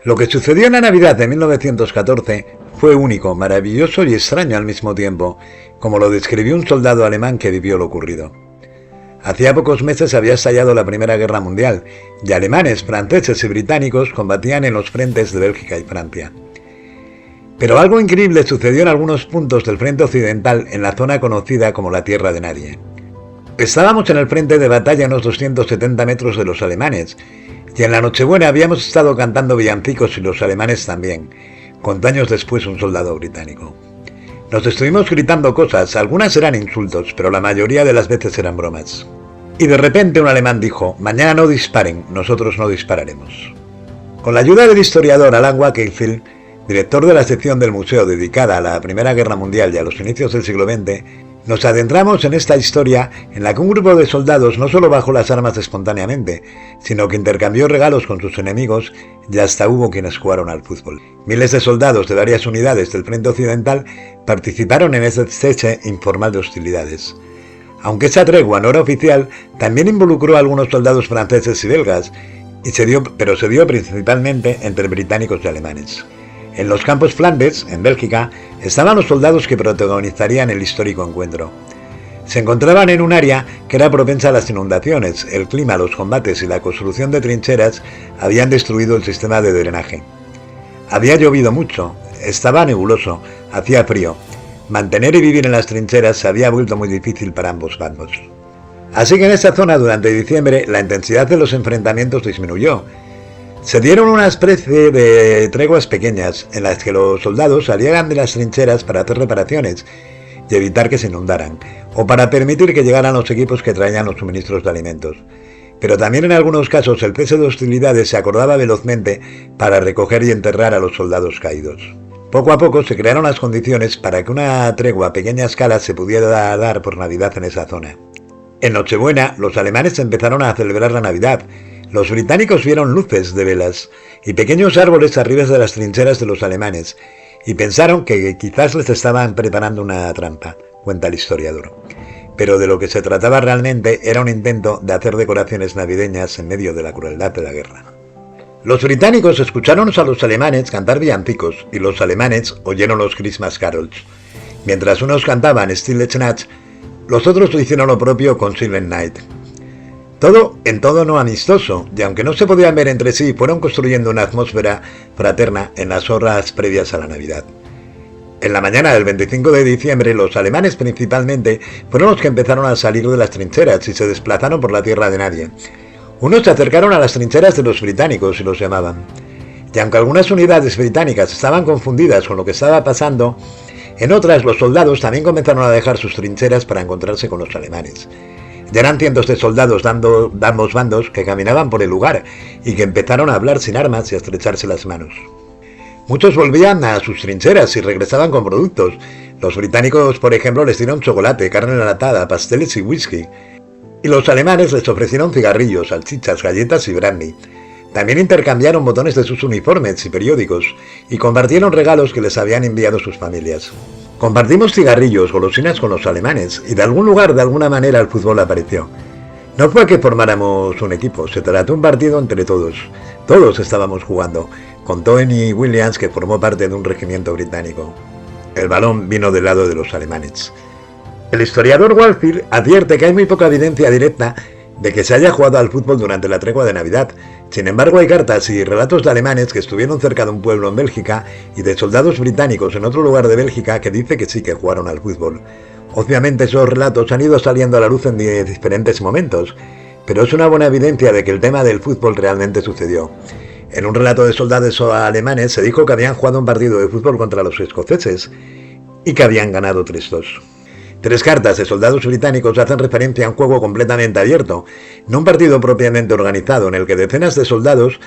Lo que sucedió en la Navidad de 1914 fue único, maravilloso y extraño al mismo tiempo, como lo describió un soldado alemán que vivió lo ocurrido. Hacía pocos meses había estallado la Primera Guerra Mundial y alemanes, franceses y británicos combatían en los frentes de Bélgica y Francia. Pero algo increíble sucedió en algunos puntos del frente occidental en la zona conocida como la Tierra de Nadie. Estábamos en el frente de batalla a unos 270 metros de los alemanes, y en la Nochebuena habíamos estado cantando villancicos y los alemanes también, contó años después un soldado británico. Nos estuvimos gritando cosas, algunas eran insultos, pero la mayoría de las veces eran bromas. Y de repente un alemán dijo: mañana no disparen, nosotros no dispararemos. Con la ayuda del historiador Alan Wakefield, director de la sección del museo dedicada a la Primera Guerra Mundial y a los inicios del siglo XX, nos adentramos en esta historia en la que un grupo de soldados no solo bajó las armas espontáneamente, sino que intercambió regalos con sus enemigos y hasta hubo quienes jugaron al fútbol. Miles de soldados de varias unidades del frente occidental participaron en ese cese informal de hostilidades. Aunque esa tregua no era oficial, también involucró a algunos soldados franceses y belgas, pero se dio principalmente entre británicos y alemanes. En los campos Flandes, en Bélgica, estaban los soldados que protagonizarían el histórico encuentro. Se encontraban en un área que era propensa a las inundaciones. El clima, los combates y la construcción de trincheras habían destruido el sistema de drenaje. Había llovido mucho, estaba nebuloso, hacía frío. Mantener y vivir en las trincheras se había vuelto muy difícil para ambos bandos. Así que en esa zona durante diciembre la intensidad de los enfrentamientos disminuyó. Se dieron una especie de treguas pequeñas en las que los soldados salían de las trincheras para hacer reparaciones y evitar que se inundaran, o para permitir que llegaran los equipos que traían los suministros de alimentos. Pero también en algunos casos el cese de hostilidades se acordaba velozmente para recoger y enterrar a los soldados caídos. Poco a poco se crearon las condiciones para que una tregua a pequeña escala se pudiera dar por Navidad en esa zona. En Nochebuena, los alemanes empezaron a celebrar la Navidad. Los británicos vieron luces de velas y pequeños árboles arriba de las trincheras de los alemanes y pensaron que quizás les estaban preparando una trampa, cuenta el historiador. Pero de lo que se trataba realmente era un intento de hacer decoraciones navideñas en medio de la crueldad de la guerra. Los británicos escucharon a los alemanes cantar villancicos y los alemanes oyeron los Christmas carols. Mientras unos cantaban Stille Nacht, los otros hicieron lo propio con Silent Night. Todo en tono amistoso, y aunque no se podían ver entre sí, fueron construyendo una atmósfera fraterna en las horas previas a la Navidad. En la mañana del 25 de diciembre, los alemanes principalmente fueron los que empezaron a salir de las trincheras y se desplazaron por la Tierra de Nadie. Unos se acercaron a las trincheras de los británicos y los llamaban. Y aunque algunas unidades británicas estaban confundidas con lo que estaba pasando, en otras los soldados también comenzaron a dejar sus trincheras para encontrarse con los alemanes. Ya eran cientos de soldados de ambos bandos que caminaban por el lugar y que empezaron a hablar sin armas y a estrecharse las manos. Muchos volvían a sus trincheras y regresaban con productos. Los británicos, por ejemplo, les dieron chocolate, carne enlatada, pasteles y whisky. Y los alemanes les ofrecieron cigarrillos, salchichas, galletas y brandy. También intercambiaron botones de sus uniformes y periódicos y compartieron regalos que les habían enviado sus familias. Compartimos cigarrillos, golosinas con los alemanes y de algún lugar, de alguna manera, el fútbol apareció. No fue que formáramos un equipo, se trató de un partido entre todos. Todos estábamos jugando, contó Annie Williams, que formó parte de un regimiento británico. El balón vino del lado de los alemanes. El historiador Wakefield advierte que hay muy poca evidencia directa de que se haya jugado al fútbol durante la tregua de Navidad. Sin embargo, hay cartas y relatos de alemanes que estuvieron cerca de un pueblo en Bélgica y de soldados británicos en otro lugar de Bélgica que dice que sí que jugaron al fútbol. Obviamente esos relatos han ido saliendo a la luz en diferentes momentos, pero es una buena evidencia de que el tema del fútbol realmente sucedió. En un relato de soldados alemanes se dijo que habían jugado un partido de fútbol contra los escoceses y que habían ganado 3-2. 3 cartas de soldados británicos hacen referencia a un juego completamente abierto, no un partido propiamente organizado en el que decenas de soldados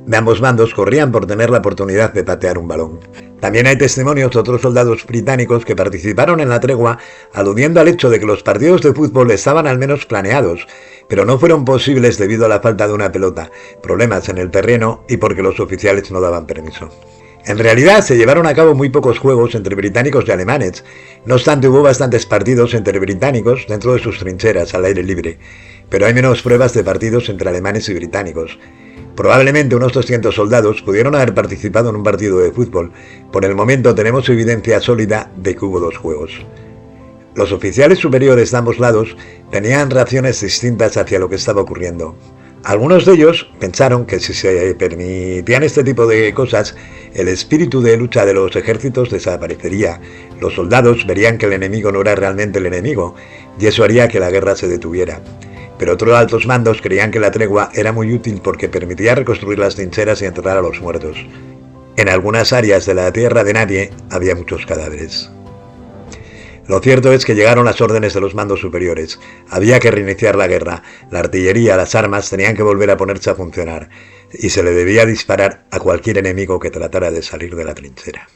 de ambos bandos corrían por tener la oportunidad de patear un balón. También hay testimonios de otros soldados británicos que participaron en la tregua, aludiendo al hecho de que los partidos de fútbol estaban al menos planeados, pero no fueron posibles debido a la falta de una pelota, problemas en el terreno y porque los oficiales no daban permiso. En realidad se llevaron a cabo muy pocos juegos entre británicos y alemanes. No obstante, hubo bastantes partidos entre británicos dentro de sus trincheras al aire libre, pero hay menos pruebas de partidos entre alemanes y británicos. Probablemente unos 200 soldados pudieron haber participado en un partido de fútbol. Por el momento tenemos evidencia sólida de que hubo 2 juegos. Los oficiales superiores de ambos lados tenían reacciones distintas hacia lo que estaba ocurriendo. Algunos de ellos pensaron que si se permitían este tipo de cosas, el espíritu de lucha de los ejércitos desaparecería. Los soldados verían que el enemigo no era realmente el enemigo, y eso haría que la guerra se detuviera. Pero otros altos mandos creían que la tregua era muy útil porque permitía reconstruir las trincheras y enterrar a los muertos. En algunas áreas de la tierra de nadie había muchos cadáveres. Lo cierto es que llegaron las órdenes de los mandos superiores. Había que reiniciar la guerra. La artillería, las armas tenían que volver a ponerse a funcionar, y se le debía disparar a cualquier enemigo que tratara de salir de la trinchera.